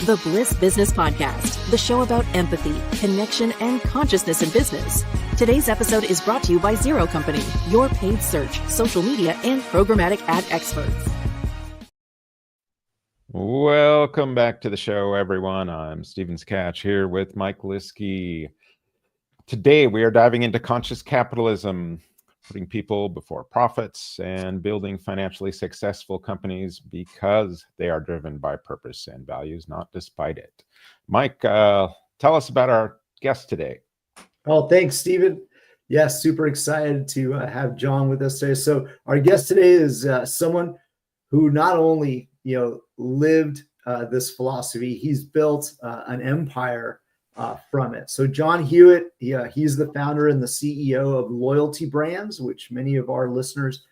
The Bliss Business Podcast, the show about empathy, connection, and consciousness in business. Today's episode is brought to you by Zero Company, your paid search, social media, and programmatic ad experts. Welcome back to the show, everyone. I'm Stephen Sakach here with Mike Liwski. Today, we are diving into conscious capitalism, putting people before profits and building financially successful companies because they are driven by purpose and values, not despite it. Mike, tell us about our guest today. Oh, thanks, Stephen. Yes, super excited to have John with us today. So our guest today is someone who not only lived this philosophy, he's built an empire from it. So John Hewitt, he's the founder and the CEO of Loyalty Brands, which many of our listeners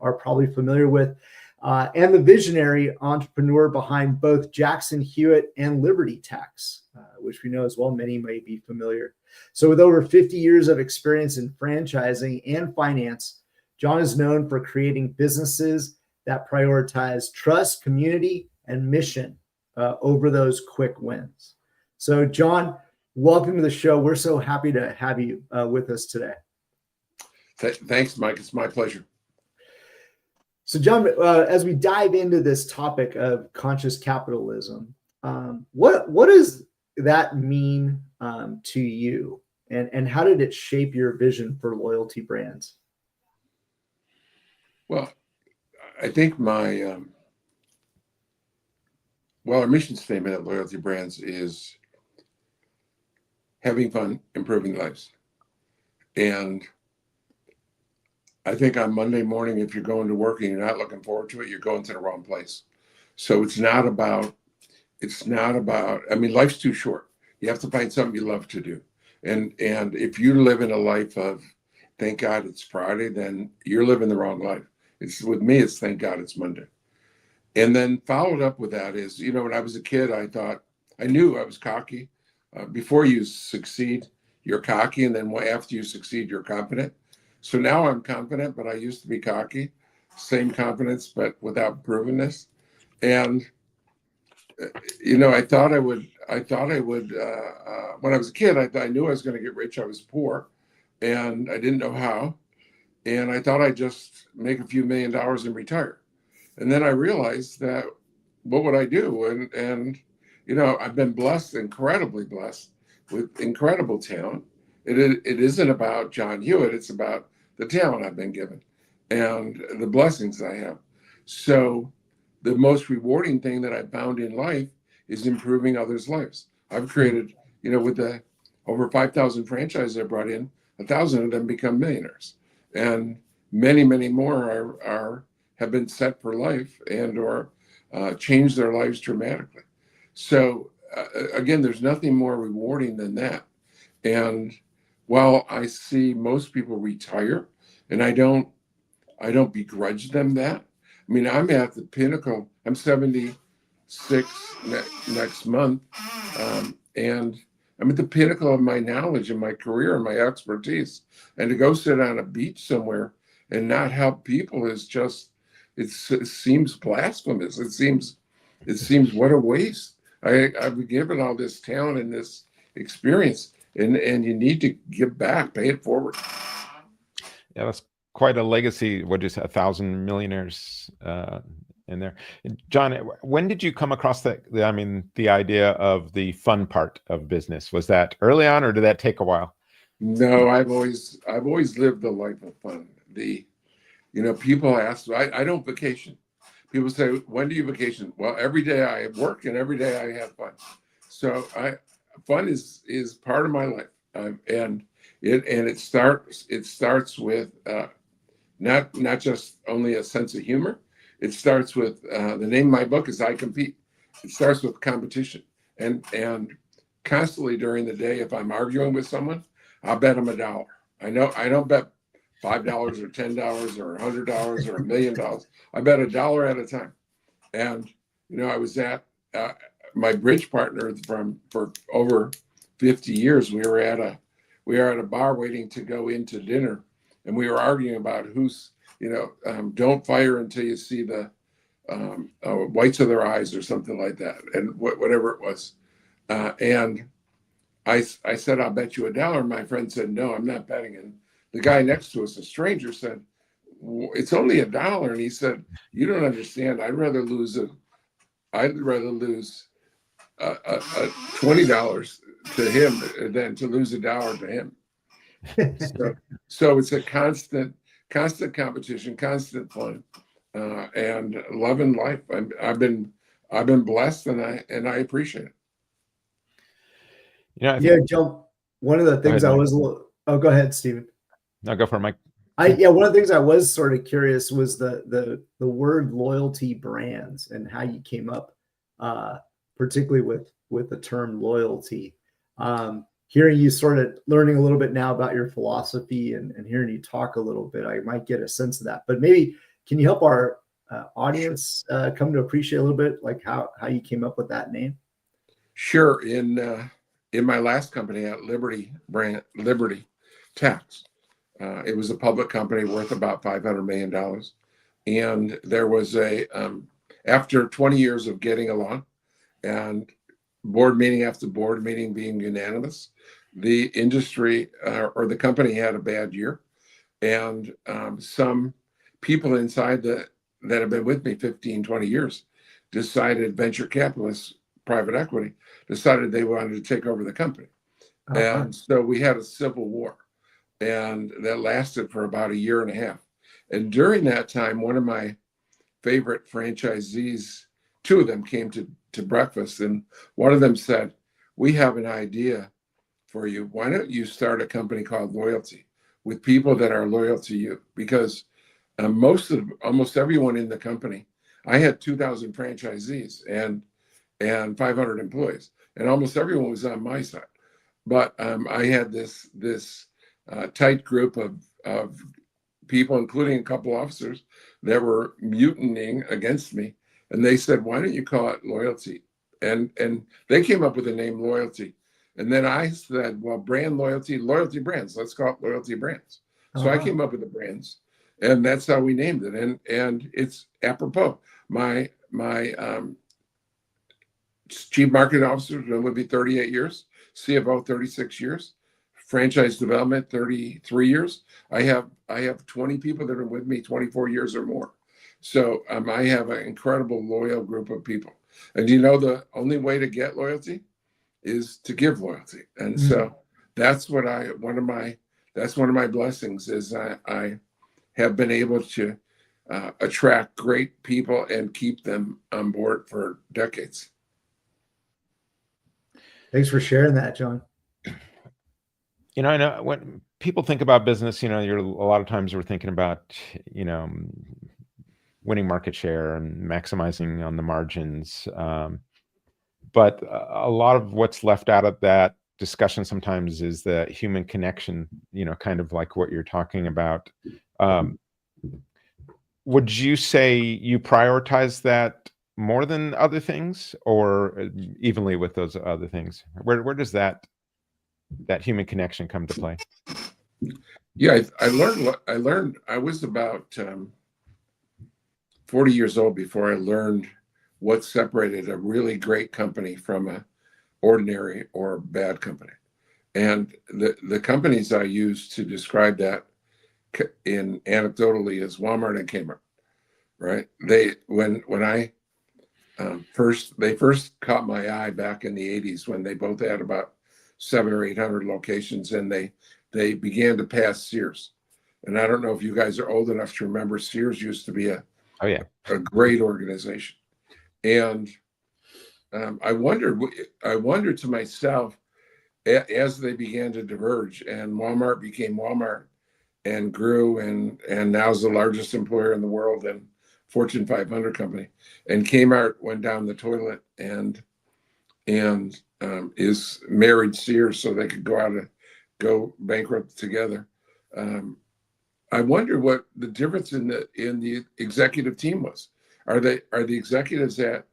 are probably familiar with, and the visionary entrepreneur behind both Jackson Hewitt and Liberty Tax, which we know as well, many may be familiar. So with over 50 years of experience in franchising and finance, John is known for creating businesses that prioritize trust, community, and mission over those quick wins. So John, welcome to the show. We're so happy to have you with us today. Thanks, Mike. It's my pleasure. So John, as we dive into this topic of conscious capitalism, what does that mean to you? And how did it shape your vision for Loyalty Brands? Well, I think our mission statement at Loyalty Brands is having fun, improving lives. And I think on Monday morning, if you're going to work and you're not looking forward to it, you're going to the wrong place. So it's not about, life's too short. You have to find something you love to do. And if you live in a life of, thank God it's Friday, then you're living the wrong life. With me, it's thank God it's Monday. And then followed up with that is, when I was a kid, I knew I was cocky. Before you succeed, you're cocky. And then after you succeed, you're confident. So now I'm confident, but I used to be cocky. Same confidence, but without provenness. And, I thought I would, when I was a kid, I knew I was going to get rich. I was poor and I didn't know how. And I thought I'd just make a few $1 million and retire. And then I realized that what would I do? And I've been blessed, incredibly blessed, with incredible talent. It isn't about John Hewitt. It's about the talent I've been given and the blessings I have. So the most rewarding thing that I found in life is improving others' lives. I've created, with the over 5,000 franchises I brought in, 1,000 of them become millionaires. And many, many more have been set for life or changed their lives dramatically. So again, there's nothing more rewarding than that. And while I see most people retire, and I don't begrudge them that. I mean, I'm at the pinnacle. I'm 76 next month, and I'm at the pinnacle of my knowledge and my career and my expertise. And to go sit on a beach somewhere and not help people is just, it seems blasphemous. It seems what a waste. I've been given all this talent and this experience, and you need to give back, pay it forward. Yeah, that's quite a legacy. What is 1,000 millionaires in there? John, when did you come across the idea of the fun part of business? Was that early on, or did that take a while? No, I've always lived a life of fun. People ask, I don't vacation. People say, when do you vacation? Well, every day I work and every day I have fun. So fun is part of my life, and it starts with not just only a sense of humor. It starts with the name of my book is I Compete. It starts with competition, and constantly during the day, if I'm arguing with someone, I'll bet them $1. I don't bet $5 or $10 or $100 or $1 million. I bet $1 at a time. And I was at my bridge partner for over 50 years. We were at a bar waiting to go into dinner, and we were arguing about who's don't fire until you see the whites of their eyes or something like that, and whatever it was. And I said, I'll bet you $1. My friend said, no, I'm not betting. And the guy next to us, a stranger, said, it's only $1. And he said, you don't understand. I'd rather lose $20 to him than to lose $1 to him. So it's a constant competition, constant fun, and loving life. I've been blessed, and I appreciate it. I think, John, one of the things ahead, I was, go ahead, Stephen. No, go for it, Mike. One of the things I was sort of curious was the word loyalty brands and how you came up, particularly with the term loyalty. Hearing you sort of learning a little bit now about your philosophy and hearing you talk a little bit, I might get a sense of that. But maybe can you help our audience come to appreciate a little bit like how you came up with that name? Sure. In my last company at Liberty Tax, it was a public company worth about $500 million. And there was after 20 years of getting along and board meeting after board meeting being unanimous, the industry or the company had a bad year. And some people inside that have been with me 15, 20 years decided, venture capitalists, private equity, decided they wanted to take over the company. And so we had a civil war, and that lasted for about 1.5 years. And during that time, one of my favorite franchisees, two of them came to breakfast, and one of them said, we have an idea for you. Why don't you start a company called Loyalty with people that are loyal to you? Because almost everyone in the company, I had 2,000 franchisees and 500 employees, and almost everyone was on my side. But I had this tight group of people, including a couple officers, that were mutinying against me. And they said, why don't you call it Loyalty? And they came up with the name Loyalty. And then I said, well, brand loyalty brands, let's call it Loyalty Brands. So I came up with the brands, and that's how we named it. And it's apropos. My chief marketing officer will be 38 years, CFO 36 years, franchise development 33 years. I have 20 people that are with me 24 years or more. So I have an incredible loyal group of people. And the only way to get loyalty is to give loyalty. And so that's one of my blessings is I have been able to attract great people and keep them on board for decades. Thanks for sharing that, John. I know when people think about business, you're a lot of times we're thinking about, winning market share and maximizing on the margins. But a lot of what's left out of that discussion sometimes is the human connection, kind of like what you're talking about. Would you say you prioritize that more than other things, or evenly with those other things? Where does that human connection come to play? Yeah, I learned. I was about 40 years old before I learned what separated a really great company from a ordinary or bad company. And the companies I use to describe that in anecdotally is Walmart and Kmart, right? They first caught my eye back in the 80s when they both had about 700 or 800 locations, and they began to pass Sears. And I don't know if you guys are old enough to remember, Sears used to be a great organization. And I wondered to myself, as they began to diverge and Walmart became Walmart and grew and now is the largest employer in the world and Fortune 500 company, and Kmart went down the toilet and is married Sears so they could go bankrupt together. I wonder what the difference in the executive team was. Are the executives at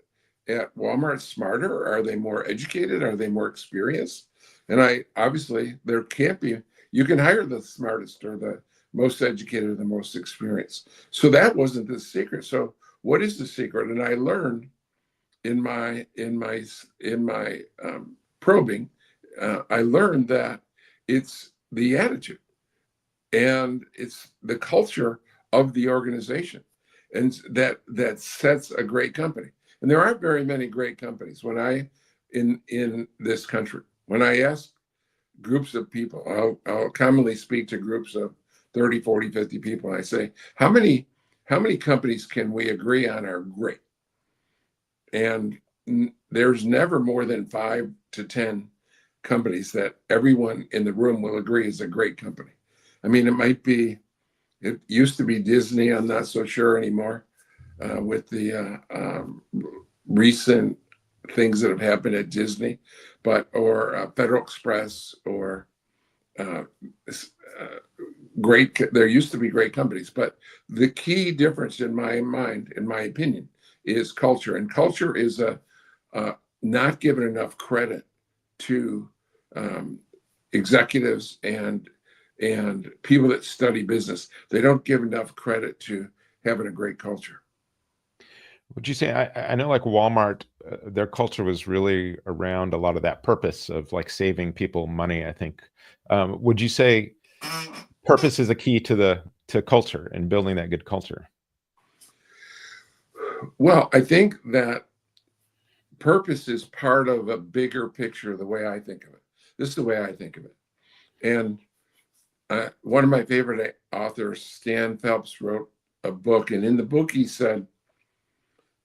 Walmart smarter? Are they more educated? Are they more experienced? And obviously there can't be. You can hire the smartest or the most educated or the most experienced. So that wasn't the secret. So what is the secret? And I learned in my probing, I learned that it's the attitude and it's the culture of the organization, and that sets a great company. And there aren't very many great companies. In this country, when I ask groups of people, I'll commonly speak to groups of 30, 40, 50 people, and I say, how many companies can we agree on are great? And there's never more than 5 to 10 companies that everyone in the room will agree is a great company. I mean, it used to be Disney. I'm not so sure anymore with the recent things that have happened at Disney, or Federal Express, or there used to be great companies. But the key difference in my mind, in my opinion, is culture. And culture is not given enough credit to executives and people that study business. They don't give enough credit to having a great culture. Would you say, I know like Walmart, their culture was really around a lot of that purpose of like saving people money, I think. Would you say purpose is a key to culture and building that good culture? Well, I think that purpose is part of a bigger picture, the way I think of it. This is the way I think of it. And one of my favorite authors, Stan Phelps, wrote a book. And in the book, he said,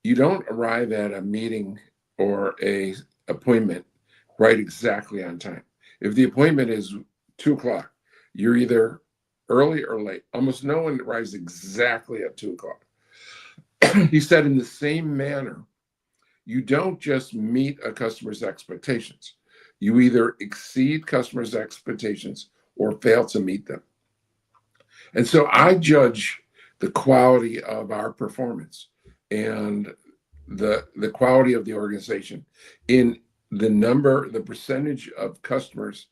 you don't arrive at a meeting or a appointment right exactly on time. If the appointment is 2:00, you're either early or late. Almost no one arrives exactly at 2:00. He said, in the same manner, you don't just meet a customer's expectations. You either exceed customers' expectations or fail to meet them. And so I judge the quality of our performance and the quality of the organization in the percentage of customers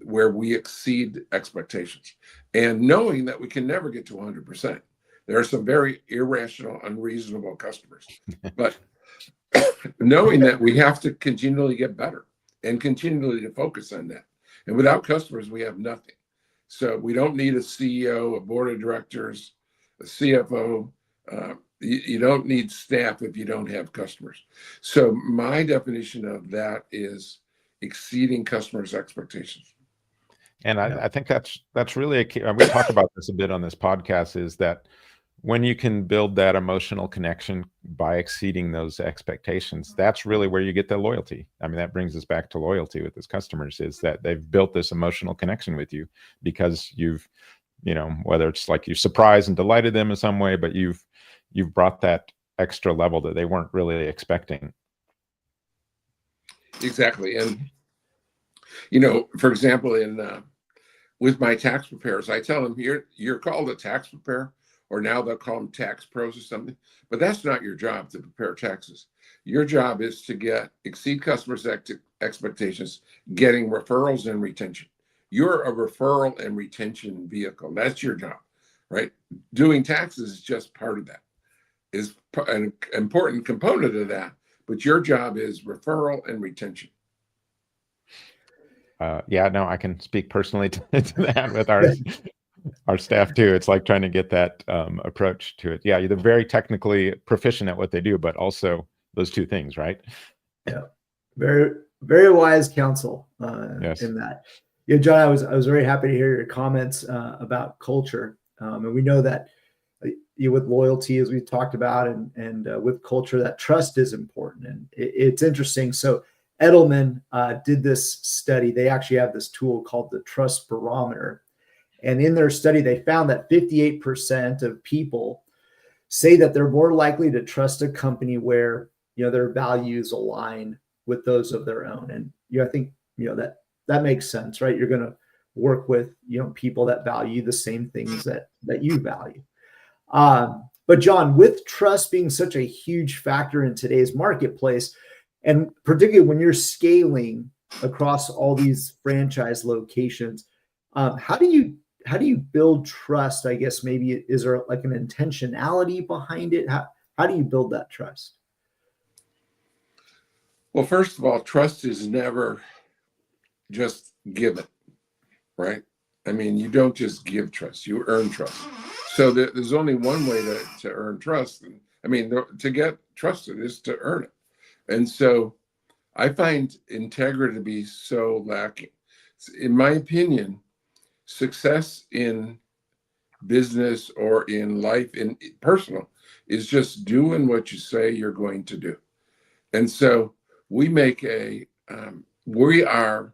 where we exceed expectations, and knowing that we can never get to 100%. There are some very irrational, unreasonable customers, but knowing that we have to continually get better and continually to focus on that. And without customers, we have nothing. So we don't need a CEO, a board of directors, a CFO. You don't need staff if you don't have customers. So my definition of that is exceeding customers' expectations. And I think that's really a key. We talk about this a bit on this podcast, is that when you can build that emotional connection by exceeding those expectations, that's really where you get the loyalty. I mean, that brings us back to loyalty with those customers, is that they've built this emotional connection with you because you've, whether it's like you surprised and delighted them in some way, but you've brought that extra level that they weren't really expecting. Exactly. And, for example, with my tax preparers, I tell them, you're called a tax preparer, or now they'll call them tax pros or something, but that's not your job to prepare taxes. Your job is to exceed customers' expectations, getting referrals and retention. You're a referral and retention vehicle. That's your job, right? Doing taxes is just part of that, is an important component of that, but your job is referral and retention. I can speak personally to that with our staff too. It's like trying to get that approach to it. Yeah, they're very technically proficient at what they do, but also those two things, right? Yeah, very, very wise counsel yes. in that. Yeah, John, I was very happy to hear your comments about culture, and we know that with loyalty, as we talked about, and with culture, that trust is important, and it's interesting. So Edelman did this study. They actually have this tool called the Trust Barometer. And in their study, they found that 58% of people say that they're more likely to trust a company where, their values align with those of their own. And, I think, that makes sense, right? You're going to work with, people that value the same things that you value. But John, with trust being such a huge factor in today's marketplace, and particularly when you're scaling across all these franchise locations, how do you build trust? I guess maybe is there like an intentionality behind it? How How do you build that trust? Well, first of all, trust is never just given, right? I mean, you don't just give trust, you earn trust. So there's only one way to earn trust. And I mean, to get trusted is to earn it. And so I find integrity to be so lacking. In my opinion, success in business or in life, in personal, is just doing what you say you're going to do. And so we are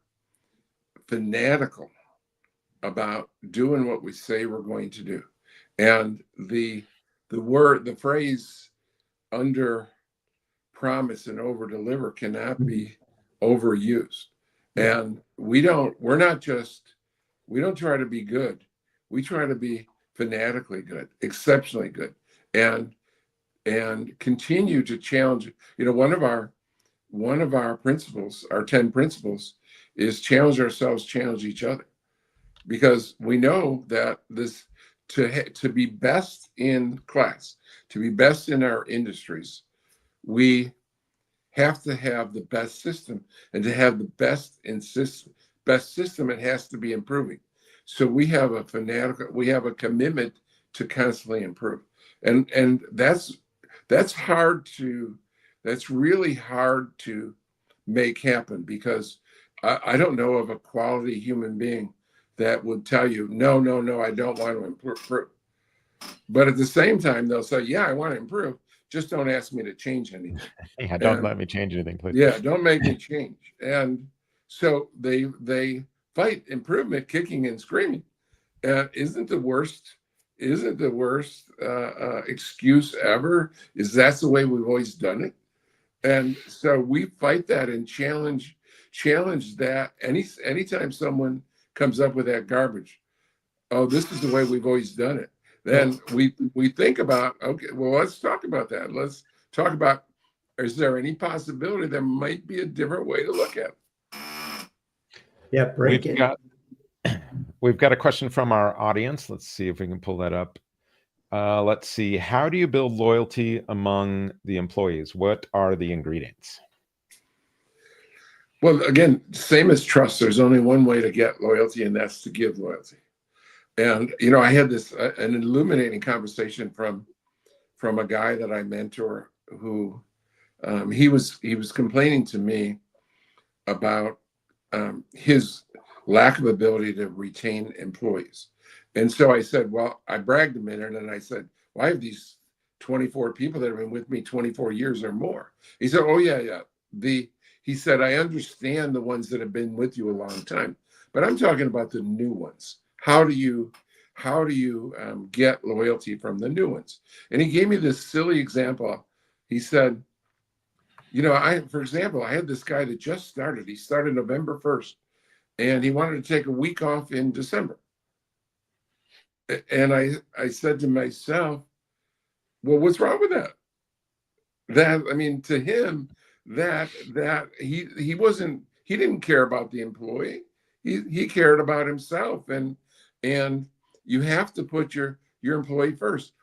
fanatical about doing what we say we're going to do. And the phrase under promise and over deliver cannot be overused. And we don't try to be good. We try to be fanatically good, exceptionally good, and continue to challenge. One of our principles, our 10 principles, is challenge ourselves, challenge each other, because we know that to be best in class, to be best in our industries, we have to have the best system, and to have the best system, it has to be improving. So we have a commitment to constantly improve, and that's really hard to make happen, because I don't know of a quality human being that would tell you, no, I don't want to improve. But at the same time, they'll say, yeah, I want to improve. Just don't ask me to change anything. Yeah, don't let me change anything, please. Yeah, don't make me change. And so they fight improvement, kicking and screaming. Isn't the worst excuse ever is that's the way we've always done it. And so we fight that and challenge that. Anytime someone comes up with that garbage, oh, this is the way we've always done it, then we think about, okay, well, let's talk about that. Let's talk about, is there any possibility there might be a different way to look at it? Yeah, We've got a question from our audience. Let's see if we can pull that up. Let's see. How do you build loyalty among the employees? What are the ingredients? Well, again, same as trust. There's only one way to get loyalty, and that's to give loyalty. And I had an illuminating conversation from a guy that I mentor who he was complaining to me about his lack of ability to retain employees. And so I said, well, I bragged a minute, and I said, well, I have these 24 people that have been with me 24 years or more. He said, oh, yeah. He said, I understand the ones that have been with you a long time, but I'm talking about the new ones. How do you get loyalty from the new ones? And he gave me this silly example. He said, for example, I had this guy that just started. He started November 1st, and he wanted to take a week off in December. And I said to myself, well, what's wrong with that? To him, that he didn't care about the employee. He cared about himself. And you have to put your employee first.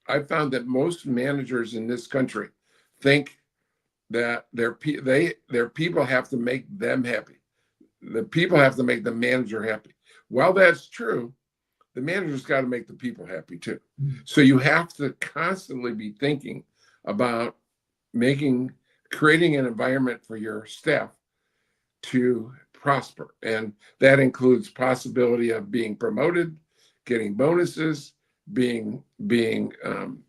I've found that most managers in this country think that their people have to make them happy. The people have to make the manager happy. While that's true, the manager's got to make the people happy too. So you have to constantly be thinking about creating an environment for your staff to prosper. And that includes possibility of being promoted, getting bonuses, giving them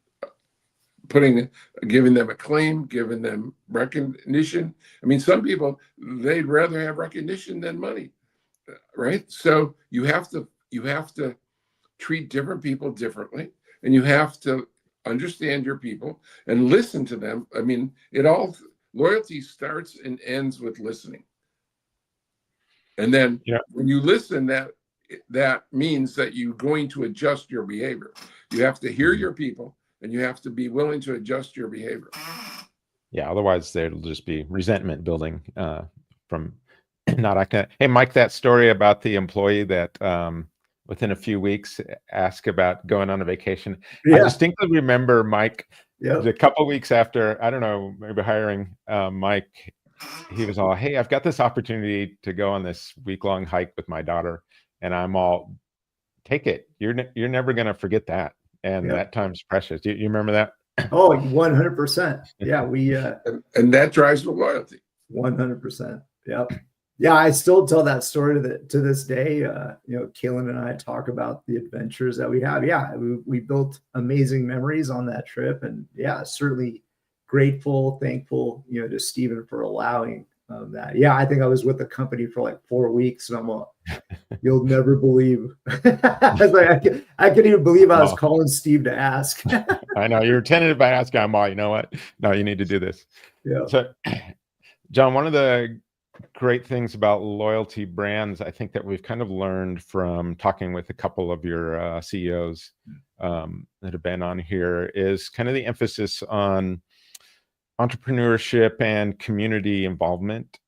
acclaim, giving them recognition. Some people, they'd rather have recognition than money, right? So you have to treat different people differently, and you have to understand your people and listen to them. Loyalty starts and ends with listening. And then when you listen, that means that you're going to adjust your behavior. You have to hear your people, and you have to be willing to adjust your behavior. Yeah, otherwise there'll just be resentment building from not acting. Hey, Mike, that story about the employee that within a few weeks asked about going on a vacation. Yeah. I distinctly remember Mike Yeah. A couple of weeks after, I don't know, maybe hiring Mike, he was all, hey, I've got this opportunity to go on this week-long hike with my daughter, and I'm all, take it. You're never going to forget that, and that time's precious. You remember that? Oh, 100%. Yeah, we and that drives with loyalty. 100%. Yep. Yeah, I still tell that story to this day. Kaylin and I talk about the adventures that we have. Yeah, we built amazing memories on that trip, and yeah, certainly grateful, thankful, to Stephen for allowing that. Yeah, I think I was with the company for like 4 weeks, and I'm all, you'll never believe. I was like, I couldn't even believe I was calling Steve to ask. I know you were tentative by asking. I'm all, you know what? No, you need to do this. Yeah. So, John, one of the great things about loyalty brands, I think that we've kind of learned from talking with a couple of your CEOs that have been on here, is kind of the emphasis on entrepreneurship and community involvement.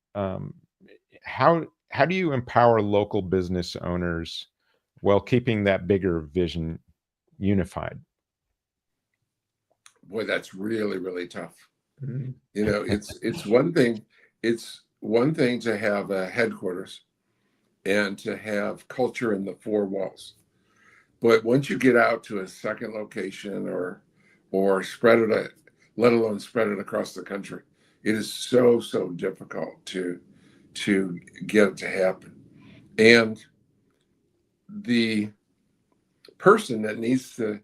How do you empower local business owners while keeping that bigger vision unified? Boy, that's really, really tough. Mm-hmm. It's one thing. It's one thing to have a headquarters and to have culture in the four walls. But once you get out to a second location or spread it, let alone spread it across the country, it is so difficult to get it to happen. And the person that needs to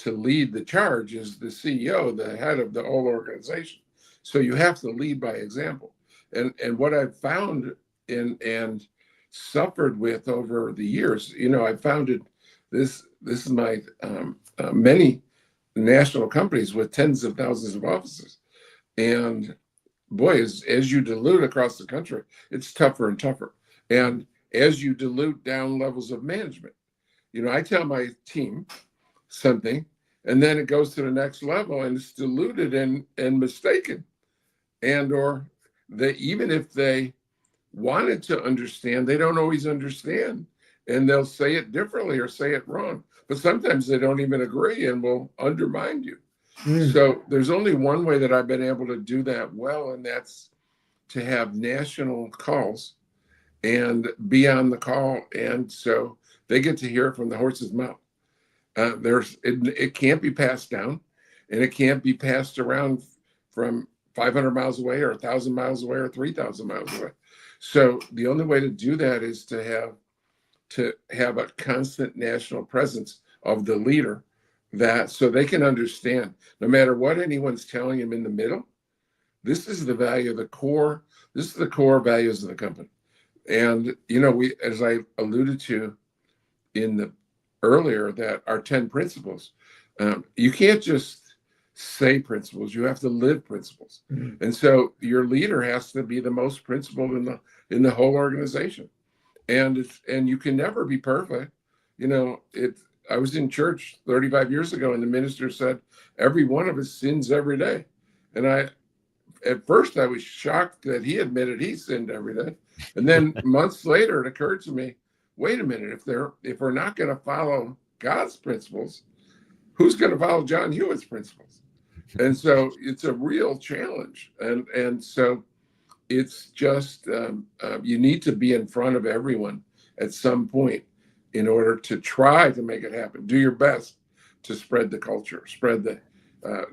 lead the charge is the CEO, the head of the whole organization. So you have to lead by example. And what I've found and suffered with over the years, I founded this is my many national companies with tens of thousands of offices. And boy, as you dilute across the country, it's tougher and tougher. And as you dilute down levels of management, I tell my team something, and then it goes to the next level and it's diluted and mistaken. And or even if they wanted to understand, they don't always understand. And they'll say it differently or say it wrong. But sometimes they don't even agree and will undermine you. So there's only one way that I've been able to do that well, and that's to have national calls and be on the call. And so they get to hear it from the horse's mouth. It can't be passed down, and it can't be passed around from 500 miles away or 1,000 miles away or 3,000 miles away. So the only way to do that is to have a constant national presence of the leader, that so they can understand no matter what anyone's telling them in the middle, this is the value of the core. This is the core values of the company. And, we, as I alluded to in the earlier, that our 10 principles, you can't just say principles, you have to live principles. Mm-hmm. And so your leader has to be the most principled in the whole organization. And you can never be perfect. I was in church 35 years ago, and the minister said, every one of us sins every day. And at first I was shocked that he admitted he sinned every day. And then months later, it occurred to me, wait a minute, if we're not going to follow God's principles, who's going to follow John Hewitt's principles? And so it's a real challenge. And so it's just, you need to be in front of everyone at some point in order to try to make it happen. Do your best to spread the culture, spread the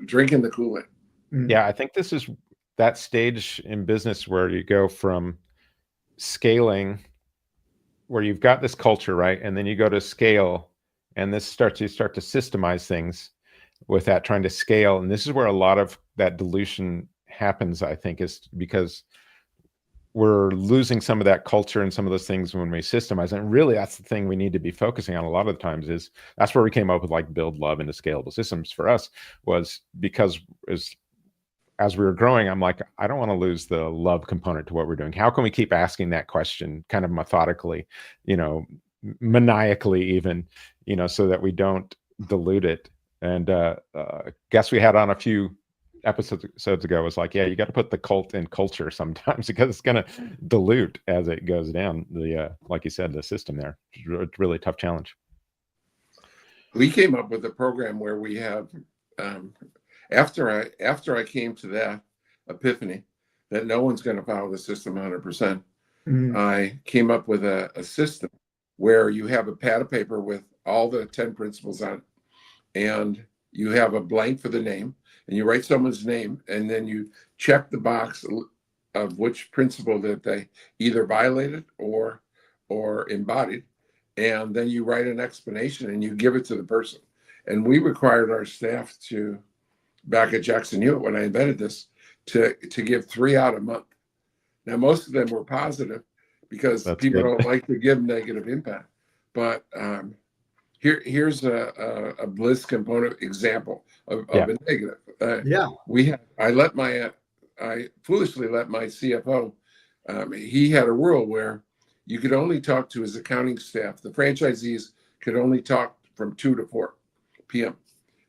drinking the Kool-Aid. Yeah, I think this is that stage in business where you go from scaling, where you've got this culture, right? And then you go to scale, and you start to systemize things with that, trying to scale. And this is where a lot of that dilution happens, I think, is because we're losing some of that culture and some of those things when we systemize. And really, that's the thing we need to be focusing on a lot of the times. Is that's where we came up with like build, love into scalable systems for us, was because as we were growing, I'm like, I don't want to lose the love component to what we're doing. How can we keep asking that question kind of methodically, maniacally even, so that we don't dilute it. And guess we had on a few episodes ago was like, yeah, you got to put the cult in culture sometimes, because it's going to dilute as it goes down the, like you said, the system there. It's a really tough challenge. We came up with a program where we have after I came to that epiphany that no one's going to follow the system 100%, I came up with a system where you have a pad of paper with all the 10 principles on it, and you have a blank for the name, and you write someone's name, and then you check the box of which principle that they either violated or embodied, and then you write an explanation and you give it to the person. And we required our staff to, back at Jackson Hewitt when I invented this, to give 3 out a month. Now, most of them were positive because people don't like to give negative impact. But here's a Bliss component example of a negative. I foolishly let my CFO, he had a rule where you could only talk to his accounting staff. The franchisees could only talk from 2 to 4 p.m.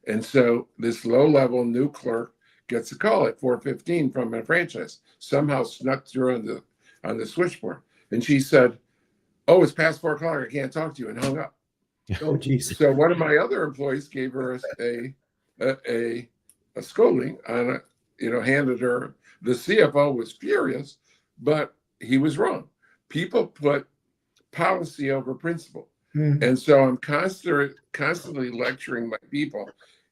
And so this low-level new clerk gets a call at 4:15 from a franchise, somehow snuck through on the switchboard. And she said, "Oh, it's past 4 o'clock. I can't talk to you," and hung up. Oh, geez. So one of my other employees gave her a scolding on handed her. The CFO was furious, but he was wrong. People put policy over principle. And so I'm constantly lecturing my people.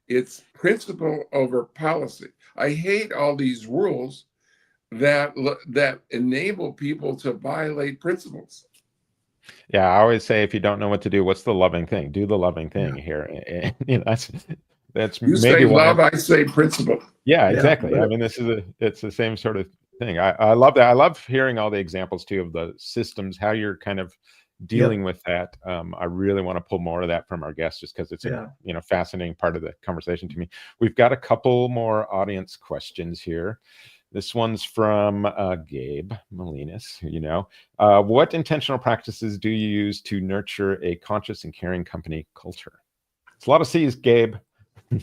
It's principle over policy. I hate all these rules that enable people to violate principles. Yeah, I always say, if you don't know what to do, what's the loving thing? Do the loving thing here. And, that's you maybe say love, I say principle. Yeah, exactly. I mean, it's the same sort of thing. I love that. I love hearing all the examples too of the systems, how you're kind of dealing with that. I really want to pull more of that from our guests, just because it's a fascinating part of the conversation to me. We've got a couple more audience questions here. This one's from Gabe Molinas. What intentional practices do you use to nurture a conscious and caring company culture? It's a lot of C's, Gabe. I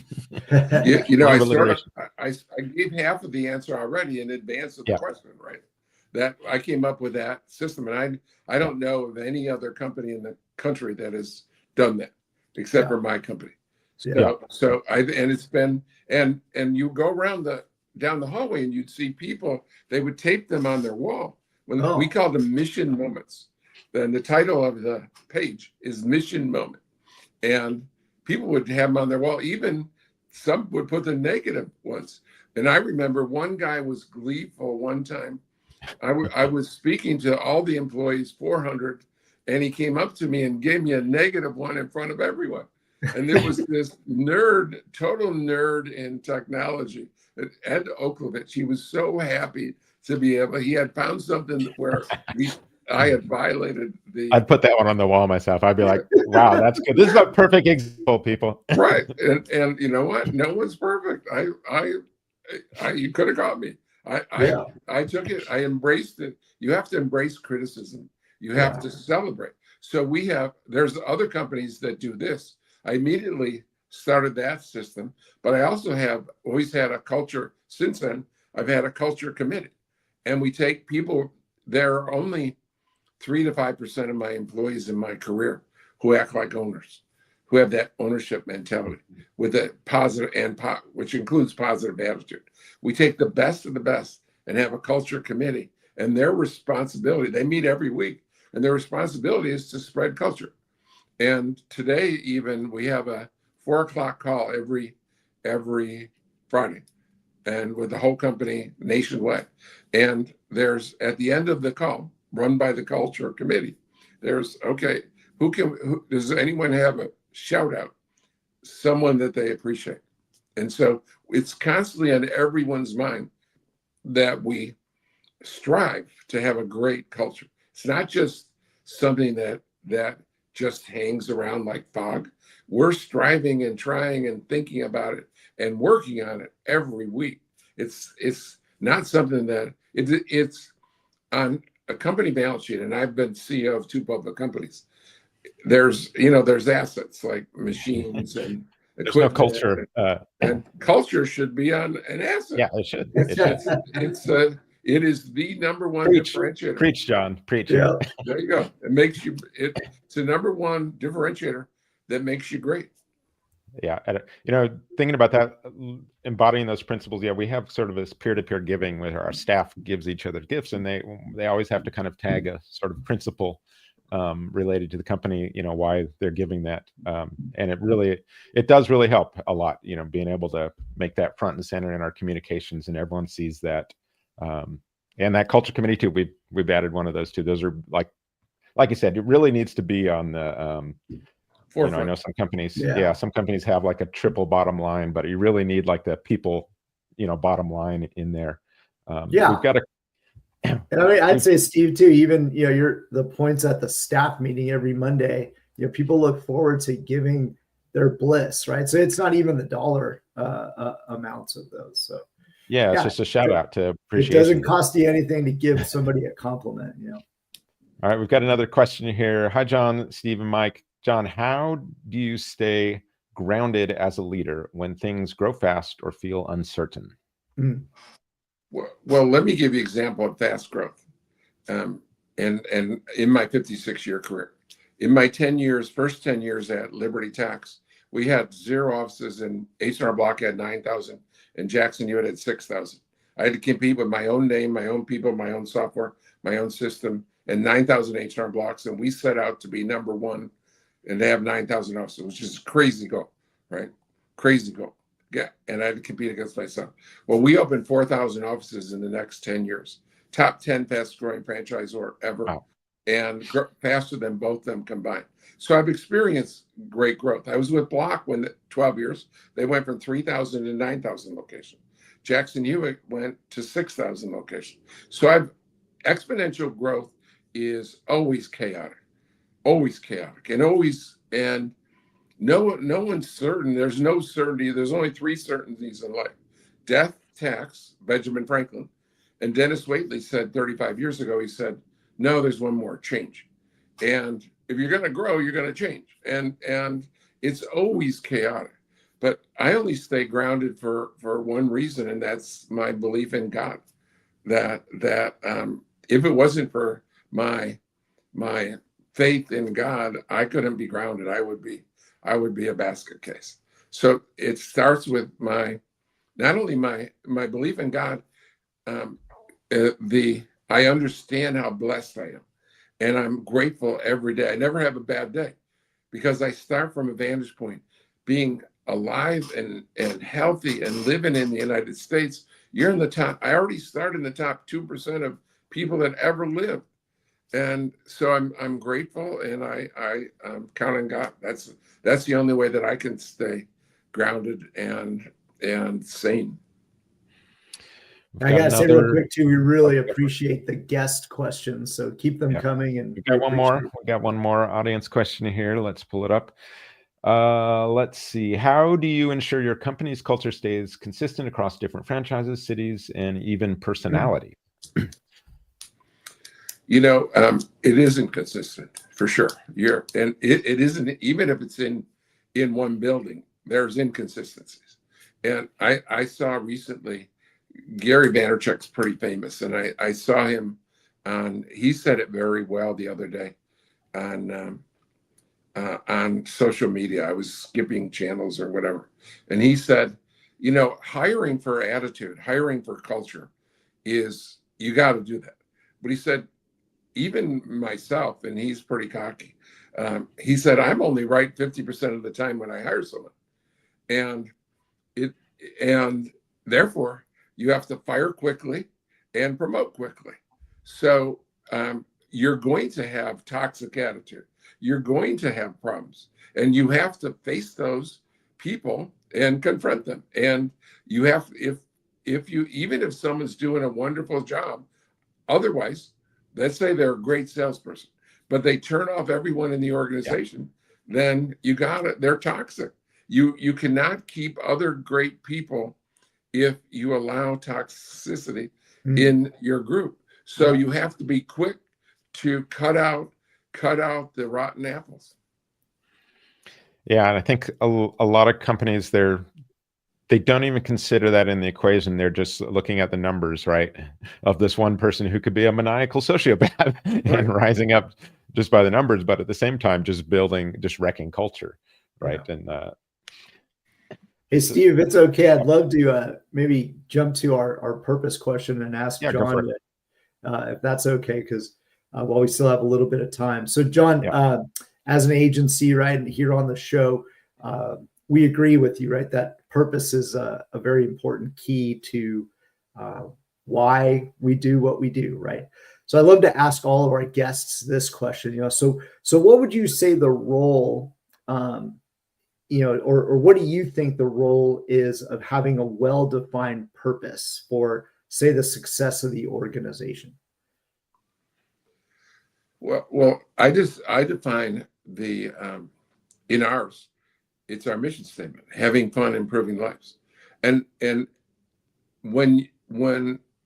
gave half of the answer already in advance of the question, right? That I came up with that system, and I don't know of any other company in the country that has done that except for my company. So it's been, and you go around down the hallway and you'd see people, they would tape them on their wall. We called them mission moments. Then the title of the page is Mission Moment, and people would have them on their wall. Even some would put the negative ones. And I remember one guy was gleeful one time. I was speaking to all the employees, 400, and he came up to me and gave me a negative one in front of everyone. And there was this total nerd in technology, Ed Oklovich. He was so happy to be he had found something where I had violated I'd put that one on the wall myself. I'd be like, wow, that's good. This is a perfect example, people. Right. And you know what? No one's perfect. You could have got me. I took it. I embraced it. You have to embrace criticism. You have to celebrate. So there's other companies that do this. I immediately started that system, but I also have always had a culture. Since then, I've had a culture committee, and we take people. There are only 3 to 5% of my employees in my career who act like owners, who have that ownership mentality with a positive which includes positive attitude. We take the best of the best and have a culture committee, and their responsibility, they meet every week, and their responsibility is to spread culture. And today, even, we have a 4 o'clock call every Friday, and with the whole company nationwide. And there's, at the end of the call, run by the culture committee, there's, does anyone have a shout out, someone that they appreciate? And so it's constantly on everyone's mind that we strive to have a great culture. It's not just something that just hangs around like fog. We're striving and trying and thinking about it and working on it every week. It's not something that it's on a company balance sheet, and I've been CEO of 2 public companies. There's assets like machines and there's no culture, and culture should be on an asset. Yeah, it should. It is the number one differentiator. Preach, John. Preach. Yeah. There you go. It's the number one differentiator that makes you great. Yeah. Thinking about that, embodying those principles. Yeah, we have sort of this peer-to-peer giving where our staff gives each other gifts, and they always have to kind of tag a sort of principle related to the company, why they're giving that. And it does really help a lot, being able to make that front and center in our communications, and everyone sees that. And that culture committee too, we've added one of those too. Those are like you said, it really needs to be on the, I know some companies, some companies have like a triple bottom line, but you really need like the people, bottom line in there. We've got to. And I mean, I'd say, Steve, too, even, you're the points at the staff meeting every Monday, people look forward to giving their bliss, right? So it's not even the dollar amounts of those. So it's just a shout out to appreciation. It doesn't cost you anything to give somebody a compliment, All right, we've got another question here. Hi, John, Steve, and Mike. John, how do you stay grounded as a leader when things grow fast or feel uncertain? Well, let me give you an example of fast growth. And in my 56-year career, in my first 10 years at Liberty Tax, we had 0 offices, and H&R Block had 9,000, and Jackson Hewitt had 6,000. I had to compete with my own name, my own people, my own software, my own system, and 9,000 H&R Blocks. And we set out to be number one, and they have 9,000 offices, which is crazy goal, right? Crazy goal. Yeah, and I had to compete against myself. Well, we opened 4,000 offices in the next 10 years. Top 10 fastest growing franchisor ever. Wow. And faster than both them combined. So I've experienced great growth. I was with Block when 12 years. They went from 3,000 to 9,000 locations. Jackson Hewitt went to 6,000 locations. So exponential growth is always chaotic, and no one's certain. There's no certainty. There's only 3 certainties in life: death, tax, Benjamin Franklin. And Dennis Waitley said 35 years ago, he said, no, there's one more: change. And if you're going to grow, you're going to change. And it's always chaotic. But I only stay grounded for one reason, and that's my belief in God. That if it wasn't for my faith in God, I couldn't be grounded. I would be a basket case. So it starts with not only my belief in God, I understand how blessed I am, and I'm grateful every day. I never have a bad day because I start from a vantage point, being alive and healthy and living in the United States. You're in the top. I already started in the top 2% of people that ever lived. And so I'm grateful, and I'm counting God. That's the only way that I can stay grounded and sane. I gotta say real quick too, we really appreciate the guest questions, so keep them coming. And we got one more. We got one more audience question here. Let's pull it up. Let's see. How do you ensure your company's culture stays consistent across different franchises, cities, and even personality? It isn't consistent for sure. It isn't, even if it's in one building, there's inconsistencies. And I saw recently, Gary Vaynerchuk's pretty famous, and I saw him he said it very well the other day on social media. I was skipping channels or whatever, and he said, hiring for attitude, hiring for culture is, you got to do that. But he said, even myself, and he's pretty cocky, he said, I'm only right 50% of the time when I hire someone, and therefore you have to fire quickly and promote quickly. So you're going to have toxic attitude. You're going to have problems, and you have to face those people and confront them. And you have, even if someone's doing a wonderful job, otherwise, let's say they're a great salesperson, but they turn off everyone in the organization, then they're toxic. You cannot keep other great people if you allow toxicity in your group. So you have to be quick to cut out the rotten apples. Yeah, and I think a lot of companies, they don't even consider that in the equation. They're just looking at the numbers, right, of this one person who could be a maniacal sociopath and rising up just by the numbers, but at the same time, just wrecking culture, right? Yeah. Hey, Steve, if it's okay, I'd love to maybe jump to our purpose question and ask John if that's okay, because while we still have a little bit of time. So, John, as an agency, right, and here on the show, we agree with you, right, that purpose is a very important key to why we do what we do, right? So I love to ask all of our guests this question, so what would you say the role, or what do you think the role is of having a well-defined purpose for, say, the success of the organization? Well, I define the in ours, it's our mission statement: having fun, improving lives, and when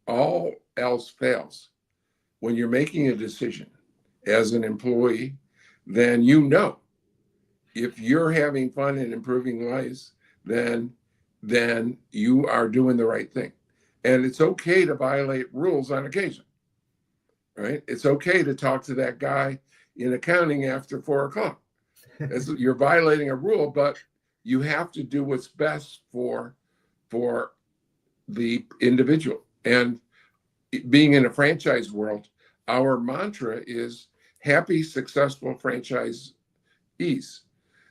all else fails, when you're making a decision as an employee, then if you're having fun and improving lives, then you are doing the right thing. And it's okay to violate rules on occasion, right? It's okay to talk to that guy in accounting after 4 o'clock. You're violating a rule, but you have to do what's best for the individual. And being in a franchise world, our mantra is happy, successful franchisees.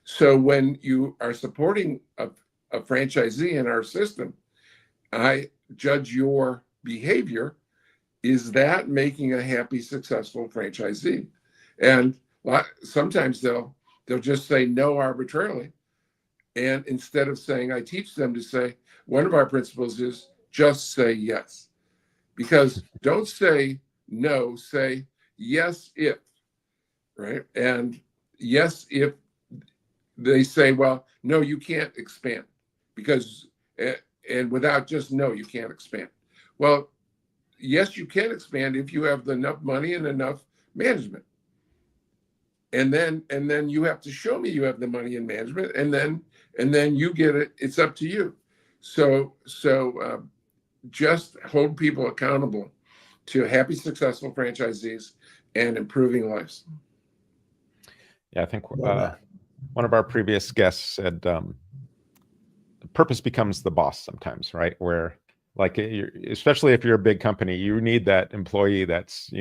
So when you are supporting a franchisee in our system, I judge your behavior. Is that making a happy, successful franchisee? And sometimes they'll just say no arbitrarily. And instead of saying, I teach them to say, one of our principles is just say yes. Because don't say no, say yes if, right? And yes if they say, well, no, you can't expand, because, and without just no, you can't expand. Well, yes, you can expand if you have enough money and enough management. And then you have to show me you have the money and management, and then you get it. It's up to you. So just hold people accountable to happy, successful franchisees and improving lives. Yeah, I think one of our previous guests said purpose becomes the boss sometimes, right? Where, like, especially if you're a big company, you need that employee that's,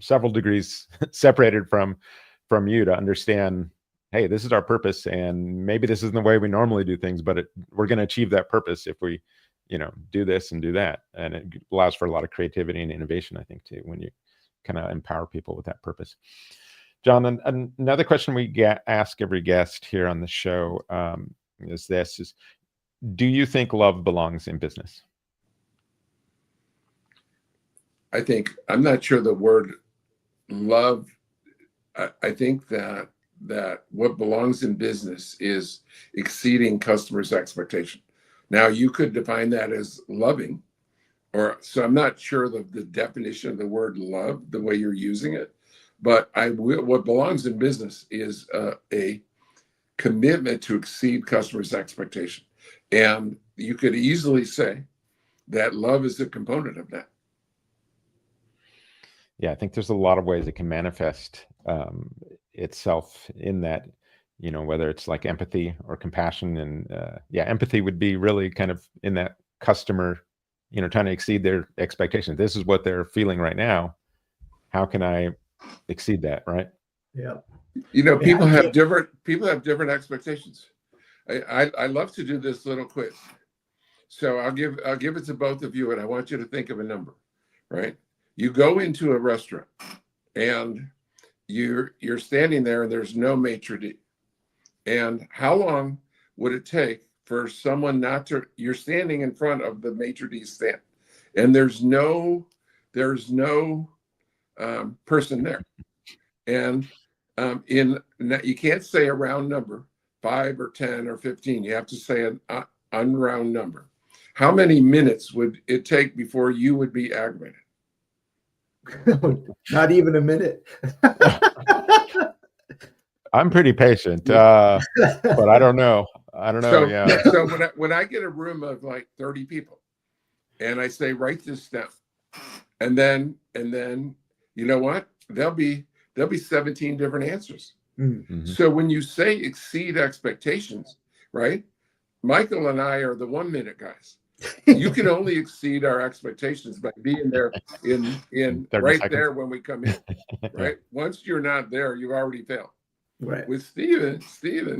several degrees separated from you to understand, hey, this is our purpose, and maybe this isn't the way we normally do things, but we're going to achieve that purpose if we, do this and do that. And it allows for a lot of creativity and innovation, I think, too, when you kind of empower people with that purpose. John, another question we ask every guest here on the show is, do you think love belongs in business? I'm not sure the word love. I think that what belongs in business is exceeding customers' expectation. Now, you could define that as loving, so I'm not sure the definition of the word love, the way you're using it, but what belongs in business is a commitment to exceed customers' expectation. And you could easily say that love is a component of that. Yeah, I think there's a lot of ways it can manifest itself in that, whether it's like empathy or compassion. And empathy would be really kind of in that customer, trying to exceed their expectations. This is what they're feeling right now. How can I exceed that, right? Yeah. People have different expectations. I love to do this little quiz. So I'll give it to both of you, and I want you to think of a number, right? You go into a restaurant and you're standing there and there's no maitre d'. And how long would it take for someone you're standing in front of the maitre d' stand and there's no person there. And you can't say a round number, 5 or 10 or 15. You have to say an unround number. How many minutes would it take before you would be aggravated? Not even a minute. I'm pretty patient, but I don't know. So when I get a room of like 30 people, and I say, write this down, and then you know what? There'll be 17 different answers. Mm-hmm. So when you say exceed expectations, right? Michael and I are the 1 minute guys. You can only exceed our expectations by being there in right seconds. There when we come in, right? Once you're not there, you've already failed. Right. With Stephen,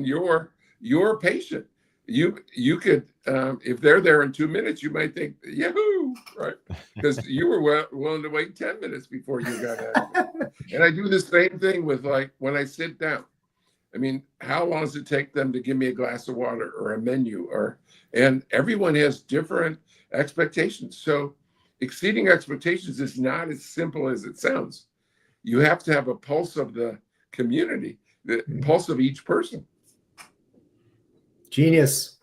you're patient. You could, if they're there in 2 minutes, you might think, yahoo, right? Because you were willing to wait 10 minutes before you got out. And I do the same thing with, like, when I sit down. I mean, how long does it take them to give me a glass of water or a menu? And everyone has different expectations. So exceeding expectations is not as simple as it sounds. You have to have a pulse of the community, the pulse of each person. Genius.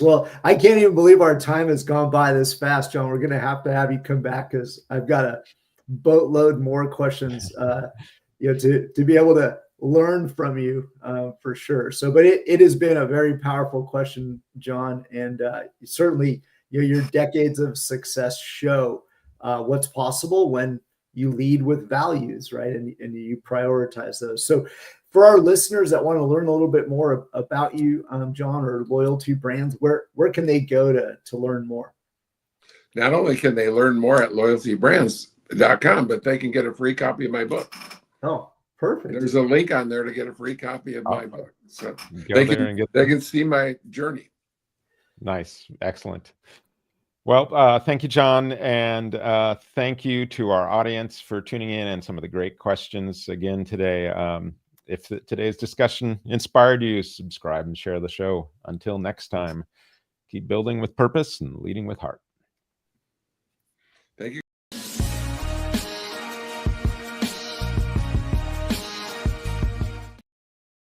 Well, I can't even believe our time has gone by this fast, John. We're going to have you come back because I've got a boatload more questions, to be able to learn from you for sure. So, but it has been a very powerful question, John, and certainly your decades of success show what's possible when you lead with values, right? And you prioritize those. So for our listeners that want to learn a little bit more about you, John, or Loyalty Brands, where can they go to learn more? Not only can they learn more at loyaltybrands.com, but they can get a free copy of my book. Oh, perfect. There's a link on there to get a free copy of my book. So they can see my journey. Nice. Excellent. Well, thank you, John. And thank you to our audience for tuning in and some of the great questions again today. If today's discussion inspired you, subscribe and share the show. Until next time, keep building with purpose and leading with heart.